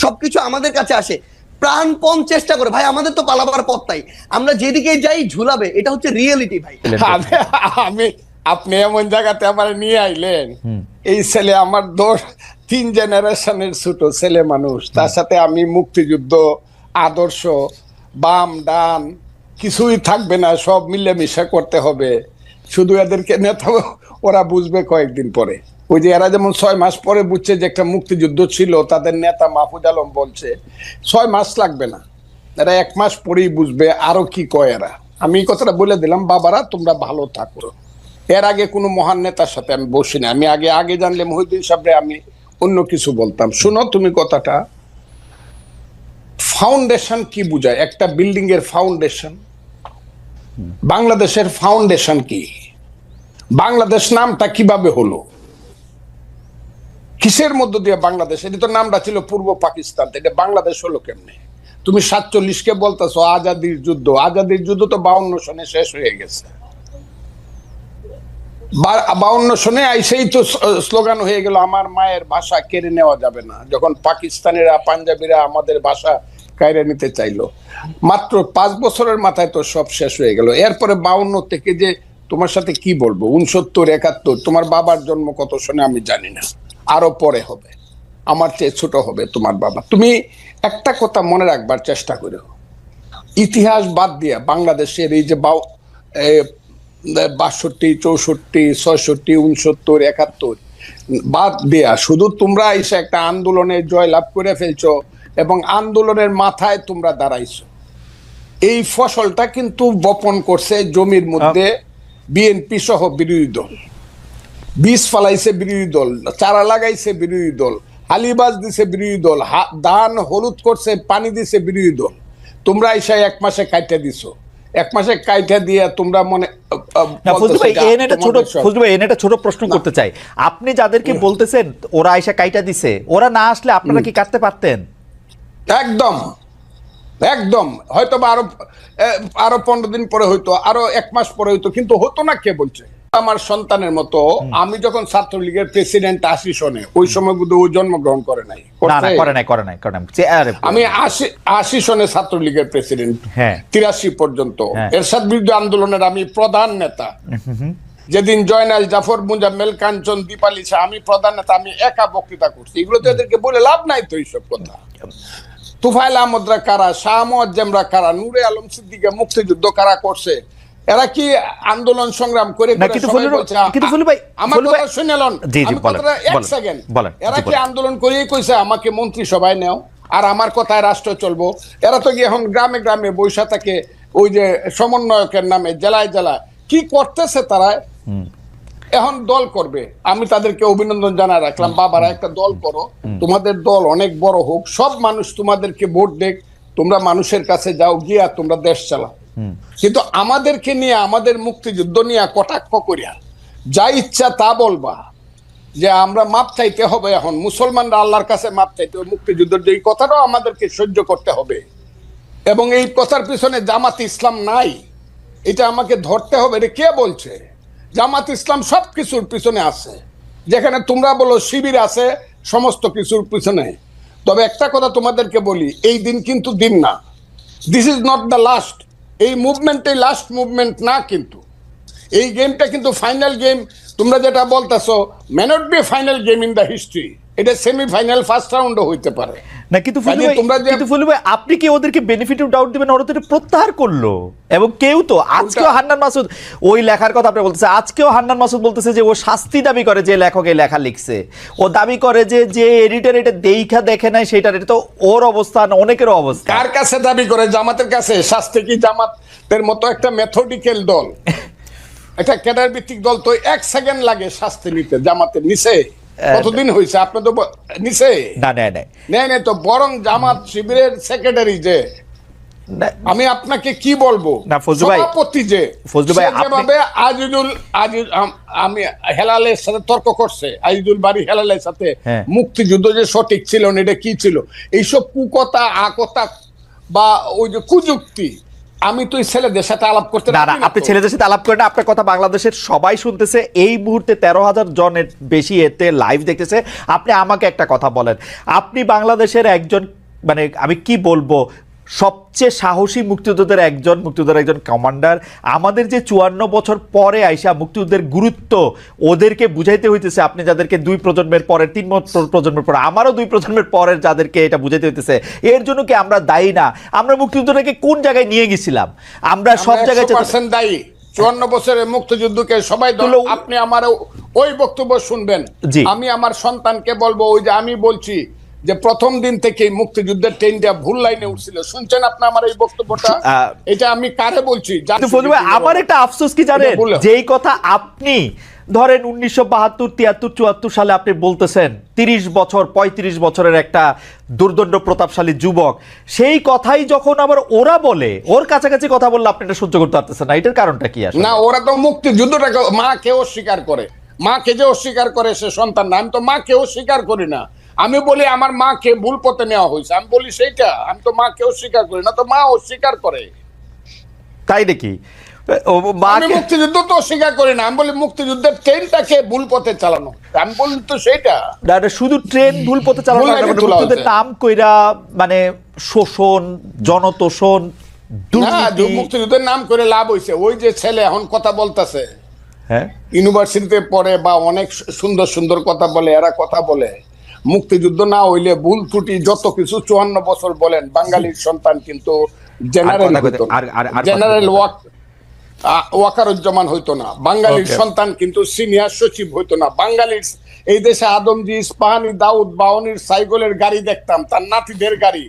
সবকিছু আমাদের কাছে আসে, প্রাণপণ চেষ্টা করে। ভাই আমাদের তো পালাবার পথ নাই, আমরা যেদিকে যাই ঝুলাবে, এটা হচ্ছে রিয়েলিটি ভাই। আমি আপনি এমন জায়গাতে আমার নিয়ে আইলেন, এই ছেলে আমার 3 জেনারেশনের ছোট ছেলে মানুষ, তার সাথে আমি মুক্তিযুদ্ধ আদর্শ বাম ডান কিছুই থাকবে না, সব মিলেমিশে করতে হবে। শুধু এদেরকে নেতা ওরা বুঝবে কয়েকদিন পরে। ওই যে এরা যেমন 6 মাস পরে বুঝছে যে একটা মুক্তিযুদ্ধ ছিল, তাদের নেতা মাহফুজ আলম বলছে 6 মাস লাগবে না, এরা 1 মাস পরেই বুঝবে আরো কি কয় এরা। আমি এই কথাটা বলে দিলাম, বাবারা তোমরা ভালো থাকো। এর আগে কোনো মহান নেতার সাথে আমি বসি না, আমি আগে জানলে মহিউদ্দিন সাহেবরে আমি অন্য কিছু বলতাম। শুনো তুমি কথাটা, ফাউন্ডেশন কি বুঝায়? একটা বিল্ডিং এর ফাউন্ডেশন, বাংলাদেশের ফাউন্ডেশন কি? বাংলাদেশ নামটা কিভাবে হলো, কিসের মধ্য দিয়ে বাংলাদেশ? এটা তো নামটা ছিল পূর্ব পাকিস্তান, এটা বাংলাদেশ হলো কেমনে? তুমি 47-কে বলতেছো আজাদির যুদ্ধ, আজাদির যুদ্ধ তো 52 সনে শেষ হয়ে গেছে। 52 সনে আইসেই তো স্লোগান হয়ে গেল আমার মায়ের ভাষা কেড়ে নেওয়া যাবে না, যখন পাকিস্তানিরা পাঞ্জাবিরা আমাদের ভাষা কায়রে নিতে চাইলো। মাত্র 5 বছরের মাথায় তো সব শেষ হয়ে গেল। এরপরে 52 থেকে যে তোমার সাথে কি বলবো, 69, 71, তোমার বাবার জন্ম কত সনে আমি জানি না, আরো পরে হবে, আমার চেয়ে ছোট হবে তোমার বাবা। তুমি একটা কথা মনে রাখবার চেষ্টা করো, ইতিহাস বাদ দিয়া বাংলাদেশের এই যে 62, 64, 66, 69, 71 বাদ দেয়া শুধু তোমরা এসে একটা আন্দোলনে জয়লাভ করে ফেলছো এবং আন্দোলনের মাথায় তোমরা দাঁড়াইছো। এই ফসলটা কিন্তু বপন করছে জমির মধ্যে বিএনপি সহ বিরোধী দল, বীজ ফালাইছে বিরোধী দল, চারা লাগাইছে বিরোধী দল, হালিবাজ দিছে বিরোধী দল, ধান হলুদ করছে পানি দিছে বিরোধী দল। তোমরা এসে 1 মাসে কাইটা দিছো, 1 মাসে কাইটা দিয়ে তোমরা মনে ছোট প্রশ্ন করতে চাই, আপনি যাদেরকে বলতেছেন ওরা আইসা কাইটা দিছে, ওরা না আসলে আপনারা কি কাটতে পারতেন? একদম একদম, হয়তো আরো 15 দিন পরে হইতো, আরো 1 মাস পরে হইতো, কিন্তু হতো না। কে বলছে? আমার সন্তানের মতো আমি যখন ছাত্রলীগের প্রেসিডেন্ট 80 সনে, ওই সময় বুধ ও জন্মগ্রহণ করে নাই, আমি 80 সনে ছাত্রলীগের প্রেসিডেন্ট, 83 পর্যন্ত এরশাদ বিরুদ্ধে আন্দোলনের আমি প্রধান নেতা। যেদিন জয়নাল জাফর মুজাম্মেল কাঞ্চন দীপালি শাহ, আমি প্রধান নেতা, আমি একা বক্তৃতা করছি। এগুলো তো এদেরকে বলে লাভ নাই তো, এইসব কথা। তুফাইল আহমদরা কারা, শাহ মুয়াজ্জেমরা কারা, নূরে আলম সিদ্দিকে মুক্তিযুদ্ধ কারা করছে? এরা কি আন্দোলন সংগ্রাম করে এরা কি আন্দোলন করেই কইছে আমাকে মন্ত্রিসভায় নেও আর আমার কথায় রাষ্ট্র চলবো? এরা তো গিয়ে এখন গ্রামে গ্রামে বৈশা থাকে, ওই যে সমন্বয়কের নামে জেলায় জেলায় কি করতেছে তারা। এখন দল করবে, আমি তাদেরকে অভিনন্দন জানাই রাখলাম, বাবারা একটা দল করো, তোমাদের দল অনেক বড় হোক, সব মানুষ তোমাদেরকে ভোট দেখ, তোমরা মানুষের কাছে যাও, গিয়া তোমরা দেশ চালাও। কিন্তু আমাদেরকে নিয়ে, আমাদের মুক্তিযুদ্ধ নিয়ে কটাক্ষ করিয়া যা ইচ্ছা তা বলবা যে আমরা মাপ চাইতে হবে, এখন মুসলমানরা আল্লাহর কাছে মাপ চাইতে হবে, মুক্তিযুদ্ধের যে কথাটাও আমাদেরকে সহ্য করতে হবে, এবং এই কথার পিছনে জামাত ইসলাম নাই, এটা আমাকে ধরতে হবে। এটা কে বলছে? জামাত ইসলাম সব কিছুর পিছনে আছে, যেখানে তোমরা বলো শিবির আছে সমস্ত কিছুর পিছনে। তবে একটা কথা তোমাদেরকে বলি, এই দিন কিন্তু দিন না, this is not the last. এই মুভমেন্টে লাস্ট মুভমেন্ট না, কিন্তু এই গেমটা কিন্তু ফাইনাল গেম। তোমরা যেটা বলতেছো may not be final game in the history, এটা সেমিফাইনাল, ফার্স্ট রাউন্ডও হইতে পারে না। কিন্তু আপনি কি ওদেরকে বেনিফিট অফ ডাউট দিবেন? ওরা তো প্রত্যাহার করলো, এবং কেউ তো আজকেও হান্নান মাসুদ ওই লেখার কথা আপনি বলতেছে, আজকেও হান্নান মাসুদ বলতেছে যে ও শাস্তি দাবি করে, যে লেখক এই লেখা লিখছে, ও দাবি করে যে এডিটর এটা দেখা দেখে নাই সেটা। এটা তো ওর অবস্থান, অনেকের অবস্থা। কার কাছে দাবি করে? জামাতের কাছে। শাস্তি কি জামাতের মতো একটা মেথডিক্যাল দল, একটা ক্যাডার ভিত্তিক দল তো 1 সেকেন্ড লাগে শাস্তি নিতে, জামাতের নিচে কতদিন হয়েছে? আপনি তো নিচে নেই তো, বরং জামাত শিবিরের সেক্রেটারি যে, আমি আপনাকে কি বলবো, সভাপতি যে যেভাবে আমি হেলালের সাথে তর্ক করছে, আজিজুল বাড়ি হেলালের সাথে, মুক্তিযুদ্ধ যে সঠিক ছিল না, এটা কি ছিল, এইসব কুকথা আকথা বা ওই যে কুযুক্তি, আমি তো এই ছেলেদের সাথে আলাপ করতে না না, রাজি না আপনি তো। ছেলেদের সাথে আলাপ করেন না, আপনার কথা বাংলাদেশের সবাই শুনতেছে, এই মুহূর্তে 13,000 জনের বেশি এতে লাইভ দেখতেছে। আপনি আমাকে একটা কথা বলেন, আপনি বাংলাদেশের একজন, মানে আমি কি বলবো, সবচেয়ে সাহসী মুক্তিযোদ্ধাদের একজন কমান্ডার। আমাদের যে 54 বছর পরে আইসা মুক্তিযুদ্ধের গুরুত্ব ওদেরকে বুঝাইতে হইতেছে, আপনি যাদেরকে 2 প্রজন্মের পরে 3 প্রজন্মের পরে, আমারও 2 প্রজন্মের পরের যাদেরকে এটা বুঝাইতে হইতেছে, এর জন্য কি আমরা দায়ী না? আমরা মুক্তিযুদ্ধটাকে কোন জায়গায় নিয়ে গেছিলাম? আমরা সব জায়গায় 100% দায়ী। 54 বছরের মুক্তিযুদ্ধকে সবাই আপনি আমার ওই বক্তব্য শুনবেন। জি। আমি আমার সন্তানকে বলবো, ওই যে আমি বলছি যে প্রথম দিন থেকেই মুক্তিযুদ্ধের ট্রেনটা ভুল লাইনে উঠছিল। শুনছেন আপনি আমার এই বক্তব্যটা? এটা আমি কারে বলছি কিন্তু ফজলু ভাই, আমার একটা আফসোস কি জানেন, এটা বললো। যেই কথা আপনি ধরেন 1972, 73, 74 সালে আপনি বলতেছেন, 30 বছর 35 বছরের একটা দুর্দণ্ড প্রতাপশালী যুবক, সেই কথাই যখন আবার ওরা বলে, ওর কাছাকাছি কথা বললে আপনি এটা সহ্য করতে পারতেছেন না, এটার কারণটা কি আসলে? না, ওরা তো মুক্তিযুদ্ধটাকে মাকে অস্বীকার করে। মাকে যে অস্বীকার করে সে সন্তান না। আমি তো মাকে অস্বীকার করি না। আমি বলি আমার মাকে ভুল পথে নেওয়া হয়েছে, আমি বলি সেইটা। আমি তো মাকে অস্বীকার করি না, তো মা অস্বীকার করে। তাই নাকি? আমি মুক্তিযুদ্ধ তো অস্বীকার করি না, আমি বলি মুক্তিযুদ্ধের ট্রেনটাকে ভুল পথে চালানো। আমি বলি তো সেইটা। শুধু ট্রেন ভুল পথে চালানো ভুল না, লাইনে মানে তোলা মুক্তিযুদ্ধের হয়েছে। নাম কইরা মানে শোষণ, জনতোষণ, না, দুর্নীতি। মুক্তিযুদ্ধের নাম করে লাভ হয়েছে। ওই যে ছেলে এখন কথা বলতেছে, হ্যাঁ, ইউনিভার্সিটিতে পড়ে বা অনেক সুন্দর সুন্দর কথা বলে, এরা কথা বলে মুক্তিযুদ্ধ না হইলে ভুল ত্রুটি যত কিছু 54 বছর বলেন, বাঙালির সন্তান কিন্তু জেনারেল হইতো না, জেনারেল ওয়াকারুজ্জামান হইতো না, বাঙালির সন্তান কিন্তু সিনিয়র সচিব হইতো না, বাঙালির এই দেশে আদমজি, ইস্পাহানি, দাউদ, বাউনির সাইকেলের গাড়ি দেখতাম, তার নাতিদের গাড়ি।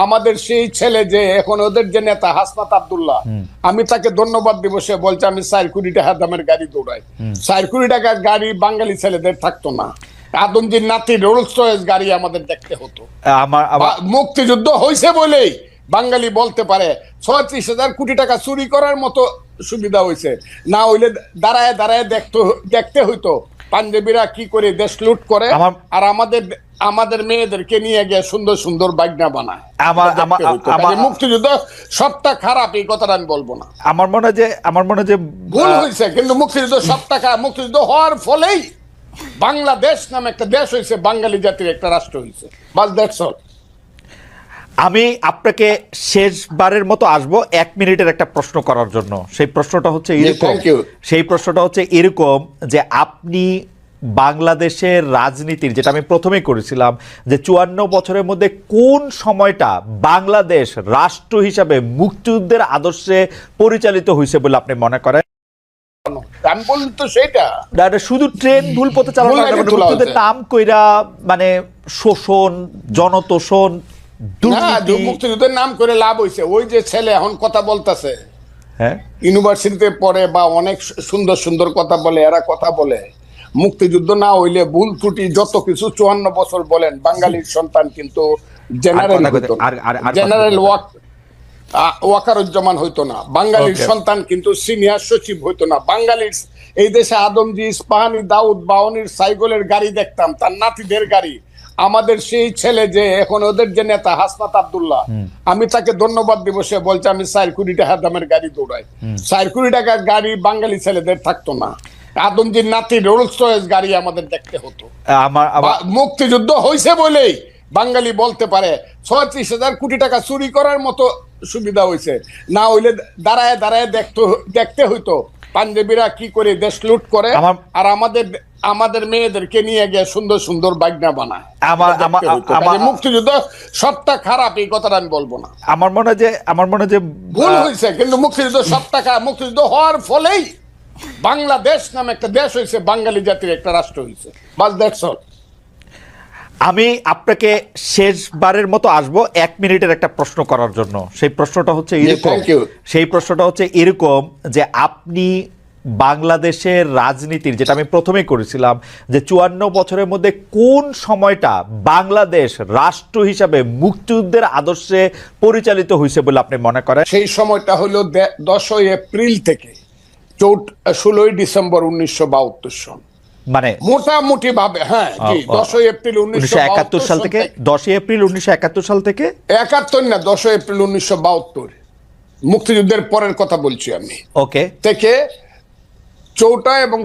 আমাদের সেই ছেলে যে এখন ওদের যে নেতা হাসনাত আব্দুল্লাহ, আমি তাকে ধন্যবাদ দিব। সে বলছে আমি 4 কোটি টাকা দামের গাড়ি দৌড়াই। 4 কোটি টাকার গাড়ি বাঙালি ছেলেদের থাকতো না। আদমজির নাতি রোলস রয়েস গাড়ি আমাদের দেখতে হতো। মুক্তিযুদ্ধ হয়েছে বলেই বাঙালি বলতে পারে 36,000 কোটি টাকা চুরি করার মতো সুবিধা হয়েছে। না হইলে দাঁড়ায় দাঁড়ায় দেখতে হইতো পাঞ্জাবিরা কি করে দেশ লুট করে, আর আমাদের মেয়েদেরকে নিয়ে গিয়ে সুন্দর সুন্দর বাগনা বানায়। মুক্তিযুদ্ধ সবটা খারাপ এই কথাটা আমি বলবো না। আমার মনে হয় যে ভুল হয়েছে, কিন্তু মুক্তিযুদ্ধ সবটা খারাপ। মুক্তিযুদ্ধ হওয়ার ফলেই বাংলাদেশ নামে একটা দেশ হয়েছে, বাঙালি জাতির একটা রাষ্ট্র হয়েছে। বাস দ্যাটস অল। আমি আপনাকে শেষবারের মতো আসবো 1 মিনিটের একটা প্রশ্ন করার জন্য। সেই প্রশ্নটা হচ্ছে এরকম, যে আপনি বাংলাদেশের রাজনীতির, যেটা আমি প্রথমেই করেছিলাম, যে 54 বছরের মধ্যে কোন সময়টা বাংলাদেশ রাষ্ট্র হিসাবে মুক্তিযুদ্ধের আদর্শে পরিচালিত হয়েছে বলে আপনি মনে করেন? আমি বলি তো সেইটা। শুধু ট্রেন ভুল পথে চালানো না, মুক্তিযুদ্ধের নাম কইরা মানে শোষণ, জনতোষণ, মুক্তিযুদ্ধের নাম করে লাভ হয়েছে। ওই যে ছেলে এখন কথা বলতেছে, হ্যাঁ, ইউনিভার্সিটিতে পড়ে বা অনেক সুন্দর সুন্দর কথা বলে, এরা কথা বলে মুক্তিযুদ্ধ না হইলে ভুল ত্রুটি যত কিছু 54 বছর বলেন, বাঙালির সন্তান কিন্তু জেনারেল ওয়াকারুজ্জামান হইতো না, বাঙালির সন্তান কিন্তু সিনিয়র সচিব হইতো না, বাঙালির এই দেশে আদমজি, ইস্পাহানি, দাউদ, বাউনির সাইকেলের গাড়ি দেখতাম, তার নাতিদের গাড়ি। আমাদের সেই ছেলে যে এখন ওদের যে নেতা হাসনাত আব্দুল্লাহ, আমি তাকে ধন্যবাদ দিব। সে বলছে আমি 4 কোটি টাকা দামের গাড়ি দৌড়াই। 4 কোটি টাকার গাড়ি বাঙালি ছেলেদের থাকতো না। আদমজির নাতি রোলস রয়েস গাড়ি আমাদের দেখতে হতো। মুক্তিযুদ্ধ হয়েছে বলেই বাঙালি বলতে পারে 36,000 কোটি টাকা চুরি করার মতো সুবিধা হয়েছে। না হইলে দাঁড়ায় দাঁড়ায় দেখতে হইতো পাঞ্জাবিরা কি করে দেশ লুট করে, আর আমাদের মেয়েদেরকে নিয়ে গিয়ে সুন্দর সুন্দর বাগনা বানায়। মুক্তিযুদ্ধ সবটা খারাপ এই কথাটা আমি বলবো না। আমার মনে হয় যে ভুল হয়েছে, কিন্তু মুক্তিযুদ্ধ সবটা খারাপ। মুক্তিযুদ্ধ হওয়ার ফলেই বাংলাদেশ নামে একটা দেশ হয়েছে, বাঙালি জাতির একটা রাষ্ট্র হয়েছে। বাস দ্যাটস অল। আমি আপনাকে শেষবারের মতো আসবো 1 মিনিটের একটা প্রশ্ন করার জন্য। সেই প্রশ্নটা হচ্ছে এরকম, যে আপনি বাংলাদেশের রাজনীতির, যেটা আমি প্রথমেই করেছিলাম, যে 54 বছরের মধ্যে কোন সময়টা বাংলাদেশ রাষ্ট্র হিসাবে মুক্তিযুদ্ধের আদর্শে পরিচালিত হয়েছে বলে আপনি মনে করেন? সেই সময়টা হলো 10 এপ্রিল থেকে 16 ডিসেম্বর 1972 সন, মানে মোটামুটি ভাবে। হ্যাঁ, 10 এপ্রিল 1971 সাল থেকে, 10 এপ্রিল 1971 সাল থেকে 71 না, 10 এপ্রিল 1972 মুক্তিযুদ্ধের পরের কথা বলছি আমি, ওকে, থেকে 4 এবং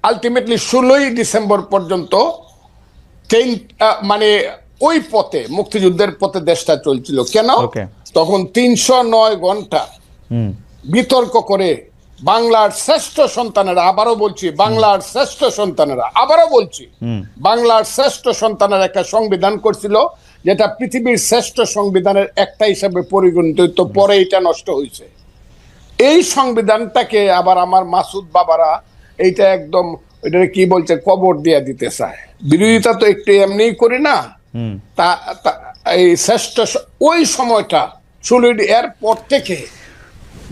আলটিমেটলি 16ই ডিসেম্বর পর্যন্ত মানে ওই পথে, মুক্তিযুদ্ধের পথে দেশটা চলছিল। কেন? Okay. তখন 309 ঘন্টা বিতর্ক করে বাংলার শ্রেষ্ঠ সন্তানেরা, আবারও বলছি বাংলার শ্রেষ্ঠ সন্তানেরা, আবারও বলছি বাংলার শ্রেষ্ঠ সন্তানের একটা সংবিধান করছিল, যেটা পৃথিবীর শ্রেষ্ঠ সংবিধানের একটা হিসাবে পরিগণিত হইতো, পরে এটা নষ্ট হয়েছে। এই সংবিধানটাকে আবার আমার মাসুদ বাবারা এইটা একদম ওইটা কি বলছে, কবর দিয়ে দিতে চায়। বিরোধিতা তো একটু এমনিই করি না, এই শ্রেষ্ঠ ওই সময়টা 16 এর পর থেকে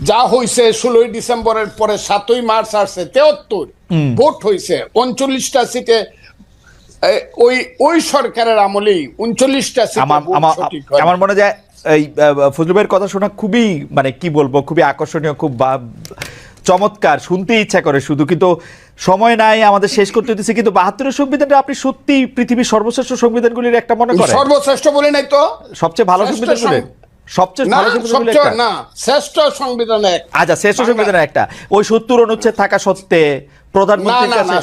যা হয়েছে, 16 ডিসেম্বরের পরে 7ই মার্চ আসছে, 73 ভোট হয়েছে, 39টা সিটে ওই সরকারের আমলেই 39টা সিটে ভোট সঠিক হয়। আমার মনে যায় এই ফজলু ভাইয়ের কথা শোনা খুবই, মানে কি বলবো, খুবই আকর্ষণীয়, খুব চমৎকার, শুনতে ইচ্ছা করে শুধু, কিন্তু সময় নাই, আমাদের শেষ করতে হতেছে। কিন্তু 72 সংবিধানটা আপনি সত্যি পৃথিবীর সর্বশ্রেষ্ঠ সংবিধানগুলির একটা মনে করেন? সর্বশ্রেষ্ঠ বলে নাই তো, সবচেয়ে ভালো সংবিধানগুলি, সবচেয়ে ভালো সংবিধানগুলি একটা না, শ্রেষ্ঠ সংবিধান এক। আচ্ছা, শ্রেষ্ঠ সংবিধানের একটা, ওই 70 অনুচ্ছেদ থাকা সত্ত্বে প্রধানমন্ত্রীর কাছে